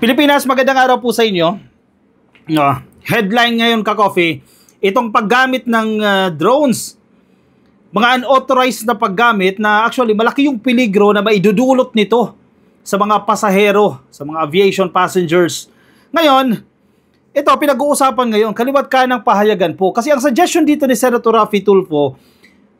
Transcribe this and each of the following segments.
Pilipinas, magandang araw po sa inyo. Headline ngayon ka-coffee, itong paggamit ng drones, mga unauthorized na paggamit na actually malaki yung peligro na maidudulot nito sa mga pasahero, sa mga aviation passengers. Ngayon, ito pinag-uusapan ngayon, kaliwat ka ng pahayagan po. Kasi ang suggestion dito ni Senator Raffy Tulfo,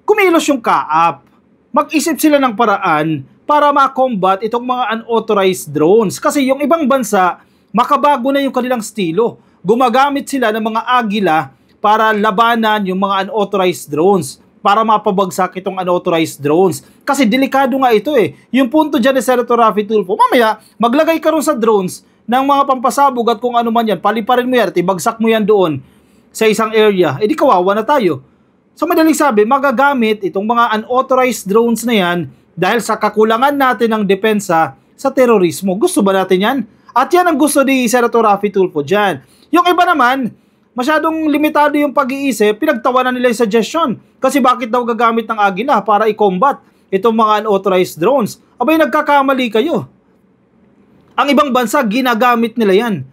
kumilos yung kaap. Mag-isip sila ng paraan para ma-combat itong mga unauthorized drones. Kasi yung ibang bansa, makabago na yung kanilang estilo. Gumagamit sila ng mga agila para labanan yung mga unauthorized drones, para mapabagsak itong unauthorized drones. Kasi delikado nga ito eh. Yung punto dyan ni Senator Raffy Tulfo, mamaya, maglagay ka ron sa drones ng mga pampasabog at kung ano man yan, paliparin mo yan, ibagsak mo yan doon sa isang area, edi kawawa na tayo. So madaling sabi, magagamit itong mga unauthorized drones na yan dahil sa kakulangan natin ng depensa sa terorismo. Gusto ba natin yan? At yan ang gusto ni Senator Raffy Tulfo dyan. Yung iba naman, masyadong limitado yung pag-iisip, pinagtawanan nila yung suggestion. Kasi bakit daw gagamit ng agila para i-combat itong mga unauthorized drones? Abay, nagkakamali kayo. Ang ibang bansa, ginagamit nila yan.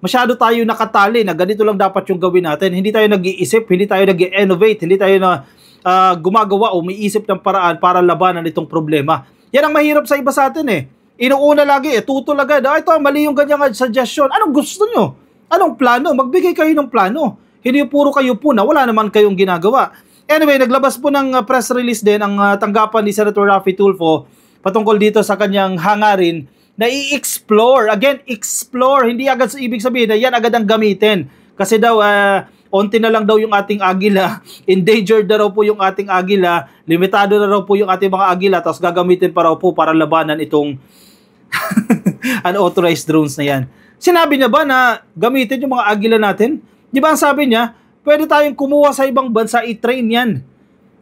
Masyado tayo nakatali na ganito lang dapat yung gawin natin. Hindi tayo nag-iisip, hindi tayo nag-innovate, hindi tayo na gumagawa o umiisip ng paraan para labanan itong problema. Yan ang mahirap sa iba sa atin eh. Inuuna lagi, tutol agad. Ito, mali yung ganyang suggestion. Anong gusto nyo? Anong plano? Magbigay kayo ng plano. Hindi puro kayo po na wala naman kayong ginagawa. Anyway, naglabas po ng press release din ang tanggapan ni Senator Raffy Tulfo patungkol dito sa kanyang hangarin na i-explore. Again, explore. Hindi agad sa ibig sabihin na yan agad ang gamitin. Kasi daw, onti na lang daw yung ating agila. Endangered na raw po yung ating agila. Limitado na raw po yung ating mga agila. Tapos gagamitin pa raw po para labanan itong unauthorized drones na yan. Sinabi niya ba na gamitin yung mga agila natin? Di ba ang sabi niya, pwede tayong kumuha sa ibang bansa, i-train yan.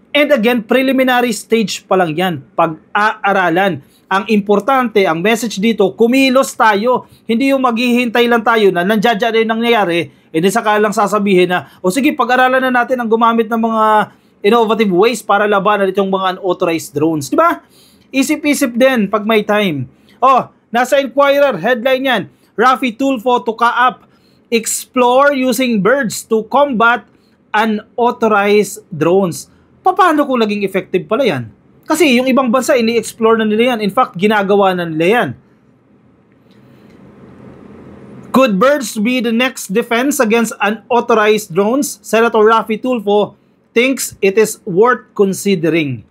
And again, preliminary stage pa lang yan. Pag-aaralan. Ang importante, ang message dito, kumilos tayo. Hindi yung maghihintay lang tayo na nandiyan na yung nangyayari, hindi saka lang sasabihin na, o sige, pag-aralan na natin ang gumamit ng mga innovative ways para labanan itong mga unauthorized drones. Diba? Isip-isip din pag may time. Nasa Inquirer, headline yan, Raffy Tulfo to kaap, explore using birds to combat unauthorized drones. Paano kung naging effective pala yan? Kasi yung ibang bansa, ini-explore na nila yan. In fact, ginagawa na nila yan. Could birds be the next defense against unauthorized drones? Senator Raffy Tulfo thinks it is worth considering.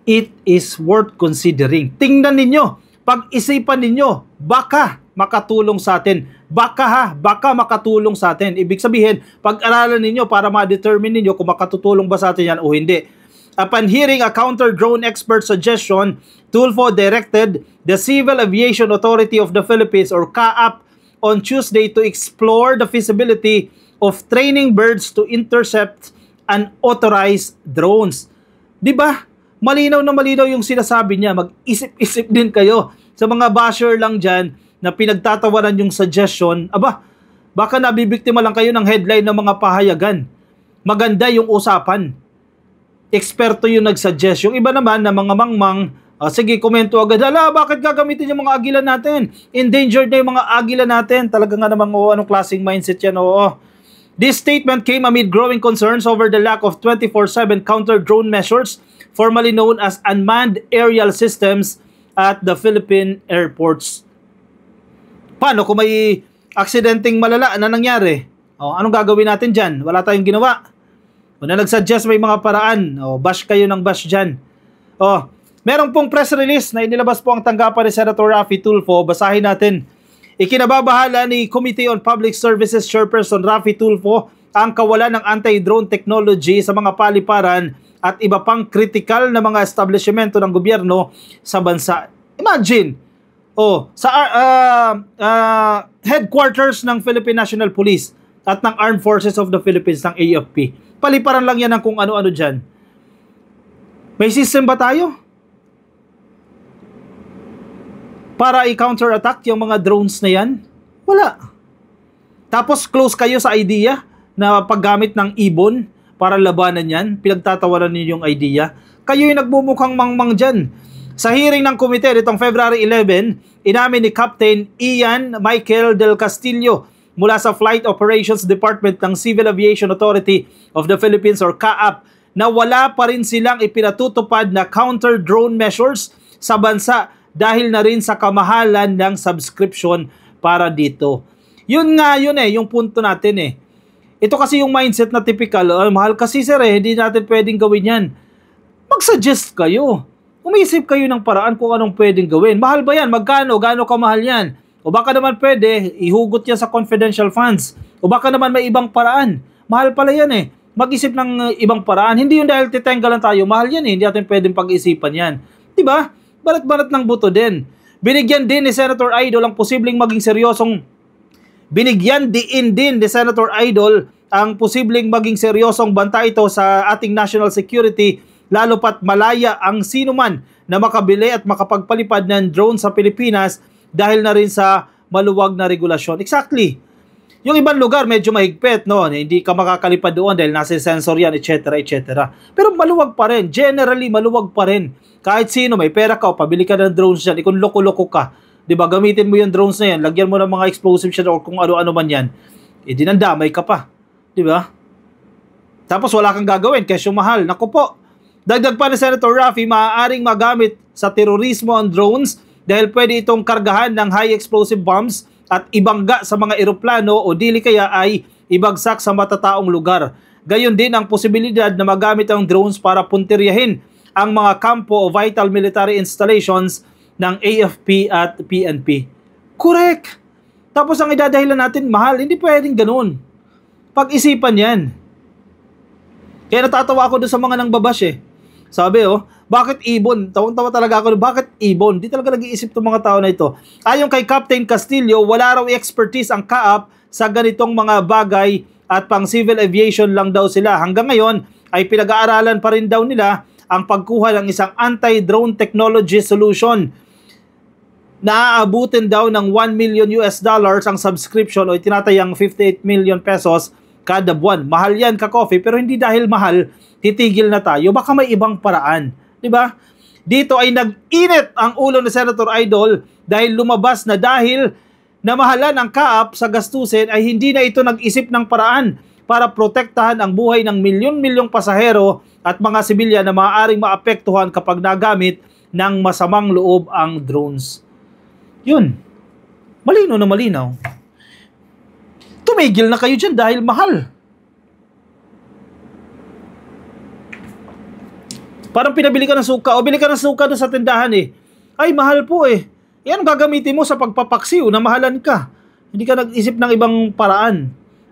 It is worth considering. Tingnan ninyo, pag-isipan ninyo, baka makatulong sa atin. Baka makatulong sa atin. Ibig sabihin, pag-aralan ninyo para ma-determine ninyo kung makatutulong ba sa atin yan o hindi. Upon hearing a counter-drone expert suggestion, Tulfo directed the Civil Aviation Authority of the Philippines or CAAP on Tuesday to explore the feasibility of training birds to intercept unauthorized drones. Diba? Malinaw na malinaw yung sinasabi niya. Mag-isip-isip din kayo sa mga basher lang dyan na pinagtatawanan yung suggestion. Baka nabibiktima lang kayo ng headline ng mga pahayagan. Maganda yung usapan. Eksperto yung nagsuggest. Yung iba naman na mga mangmang, sige, komento agad, bakit gagamitin yung mga agila natin? Endangered na yung mga agila natin. Talaga nga namang, anong klaseng mindset yan, This statement came amid growing concerns over the lack of 24/7 counter-drone measures, formerly known as unmanned aerial systems at the Philippine airports. Paano kung may aksidenteng malala na nangyari? Anong gagawin natin dyan? Wala tayong ginawa. Kung na nag-suggest may mga paraan, bash kayo ng bash dyan. Meron pong press release na inilabas po ang tanggapan ni Senator Raffy Tulfo. Basahin natin. Ikinababahala ni Committee on Public Services Chairperson Raffy Tulfo ang kawalan ng anti-drone technology sa mga paliparan at iba pang kritikal na mga establishmento ng gobyerno sa bansa. Imagine, sa headquarters ng Philippine National Police at ng Armed Forces of the Philippines, ng AFP. Paliparan lang yan ng kung ano-ano dyan. May system ba tayo para i-counter-attack yung mga drones na yan? Wala. Tapos close kayo sa idea na paggamit ng ibon para labanan yan. Pinagtatawanan niyo yung idea. Kayo yung nagbumukhang mangmang dyan. Sa hearing ng komite nitong February 11, inamin ni Captain Ian Michael Del Castillo mula sa Flight Operations Department ng Civil Aviation Authority of the Philippines or CAAP na wala pa rin silang ipinatutupad na counter-drone measures sa bansa dahil na rin sa kamahalan ng subscription para dito. Yun nga yun yung punto natin Ito kasi yung mindset na typical, mahal kasi sir hindi natin pwedeng gawin yan. Mag-suggest kayo. Umisip kayo ng paraan kung anong pwedeng gawin. Mahal ba yan? Magkano? Gaano kamahal yan? O baka naman pwede, ihugot yan sa confidential funds. O baka naman may ibang paraan. Mahal pala yan Mag-isip ng ibang paraan. Hindi yung dahil titenggalan tayo. Mahal yan Hindi natin pwedeng pag-isipan yan. Diba? Barat-barat ng buto din. Binigyan din ni Senator Idol ang posibleng maging seryosong din ni Senator Idol ang posibleng maging seryosong banta ito sa ating national security lalo pat malaya ang sino man na makabili at makapagpalipad ng drone sa Pilipinas dahil na rin sa maluwag na regulasyon. Exactly. Yung ibang lugar medyo mahigpit, hindi ka makakalipad doon dahil nasa sensor yan, etc. Pero maluwag pa rin. Generally, maluwag pa rin. Kahit sino, may pera ka o pabili ka ng drones dyan, kung loko-loko ka, diba, gamitin mo yung drones na yan, lagyan mo ng mga explosives yan o kung ano-ano man yan, dinandamay ka pa. Diba? Tapos wala kang gagawin, kesyo mahal. Naku po. Dagdag pa ni Senator Raffy, maaaring magamit sa terorismo ang drones dahil pwede itong kargahan ng high explosive bombs at ibangga sa mga eroplano o dili kaya ay ibagsak sa matataong lugar. Gayon din ang posibilidad na magamit ang drones para puntiryahin ang mga kampo o vital military installations ng AFP at PNP. Correct! Tapos ang idadahilan natin, mahal, hindi pwedeng ganun. Pag-isipan yan. Kaya natatawa ako doon sa mga nang babash Sabi bakit ibon? Tawang-tawa talaga ako, bakit ibon? Di talaga nag-iisip itong mga tao na ito. Ayon kay Captain Castillo, wala raw expertise ang CAAP sa ganitong mga bagay at pang civil aviation lang daw sila. Hanggang ngayon ay pinag-aaralan pa rin daw nila ang pagkuha ng isang anti-drone technology solution. Naaabutin daw ng $1 million ang subscription o tinatayang 58 million pesos kada buwan. Mahal yan ka-coffee pero hindi dahil mahal, titigil na tayo. Baka may ibang paraan. Diba? Dito ay nag-init ang ulo ni Senator Idol dahil lumabas na dahil namahalan ang CAAP sa gastusin ay hindi na ito nag-isip ng paraan para protektahan ang buhay ng milyon-milyong pasahero at mga sibilyan na maaaring maapektuhan kapag nagamit ng masamang loob ang drones. Yun. Malinaw na malinaw. Tumigil na kayo dyan dahil mahal. Parang pinabili ka ng suka o bili ka ng suka doon sa tindahan Ay, mahal po Yan gagamitin mo sa pagpapaksiw na mahalan ka. Hindi ka nag-isip ng ibang paraan.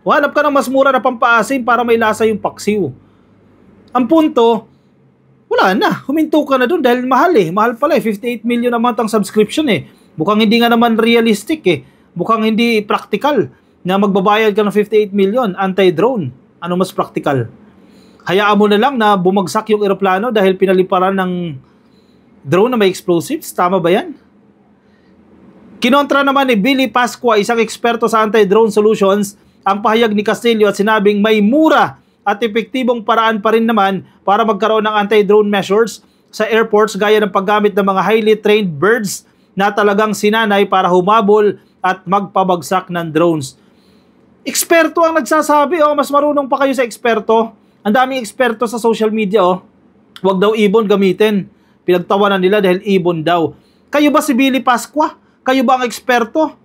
Hanap ka ng mas mura na pampaasim para may lasa yung paksiw. Ang punto, wala na. Huminto ka na doon dahil mahal Mahal pala 58 million a month ang subscription Mukhang hindi nga naman realistic Mukhang hindi practical na magbabayad ka ng 58 million anti-drone. Ano mas practical? Hayaan mo na lang na bumagsak yung eroplano dahil pinaliparan ng drone na may explosives. Tama ba yan? Kinontra naman ni Billy Pascua, isang eksperto sa anti-drone solutions, ang pahayag ni Castillo at sinabing may mura at epektibong paraan pa rin naman para magkaroon ng anti-drone measures sa airports gaya ng paggamit ng mga highly trained birds na talagang sinanay para humabol at magpabagsak ng drones. Eksperto ang nagsasabi, mas marunong pa kayo sa eksperto. Ang daming eksperto sa social media, Huwag daw ibon gamitin. Pinagtawanan nila dahil ibon daw. Kayo ba si Billy Pascua? Kayo ba ang eksperto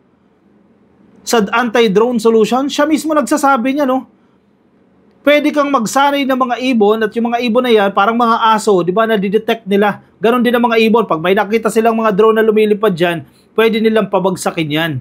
sa anti-drone solution? Siya mismo nagsasabi niya, Pwede kang magsanay ng mga ibon at yung mga ibon na yan, parang mga aso, di ba, na-detect nila. Ganon din ang mga ibon. Pag may nakita silang mga drone na lumilipad dyan, pwede nilang pabagsakin yan.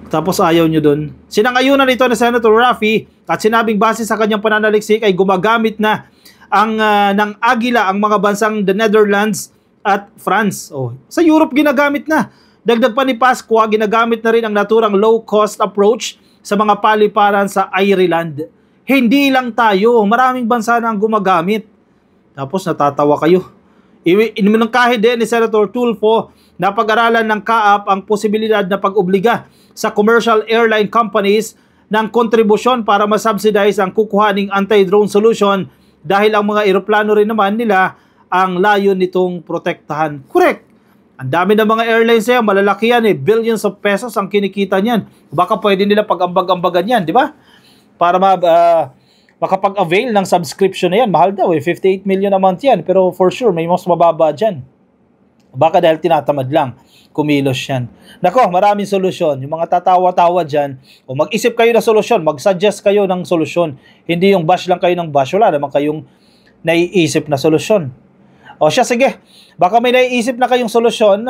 Tapos ayaw nyo dun. Sinangayunan ito ni Senator Raffy at sinabing base sa kanyang pananaliksik ay gumagamit na ng Agila ang mga bansang the Netherlands at France. Sa Europe ginagamit na. Dagdag pa ni Pascua, ginagamit na rin ang naturang low-cost approach sa mga paliparan sa Ireland. Hindi lang tayo, maraming bansa na ang gumagamit. Tapos natatawa kayo. Iniminangkahe din ni Senator Tulfo na pag-aralan ng CAAP ang posibilidad na pag-obliga sa commercial airline companies ng kontribusyon para masubsidize ang kukuhaning anti-drone solution dahil ang mga eroplano rin naman nila ang layon nitong protektahan. Correct. Ang dami ng mga airlines yan, malalaki yan billions of pesos ang kinikita niyan. Baka pwede nila pag-ambag-ambagan yan, di ba? Para makapag-avail ng subscription na yan. Mahal daw 58 million a month yan, pero for sure may mas mababa dyan. Baka dahil tinatamad lang, kumilos yan. Nako, maraming solusyon. Yung mga tatawa-tawa dyan, o mag-isip kayo ng solusyon, mag-suggest kayo ng solusyon. Hindi yung bash lang kayo ng bash, wala naman kayong naiisip na solusyon. O siya, sige. Baka may naiisip na kayong solusyon,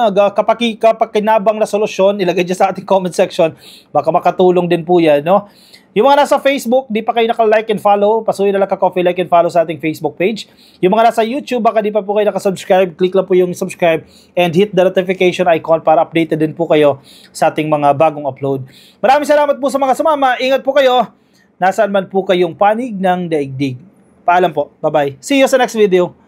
kapakinabang na solusyon, ilagay dyan sa ating comment section. Baka makatulong din po yan, no? Yung mga nasa Facebook, di pa kayo naka-like and follow, pasukin na lang ka-coffee, like and follow sa ating Facebook page. Yung mga nasa YouTube, baka di pa po kayo naka-subscribe, click lang po yung subscribe and hit the notification icon para updated din po kayo sa ating mga bagong upload. Maraming salamat po sa mga sumama. Ingat po kayo. Nasaan man po kayong panig ng daigdig. Paalam po. Bye-bye. See you sa next video.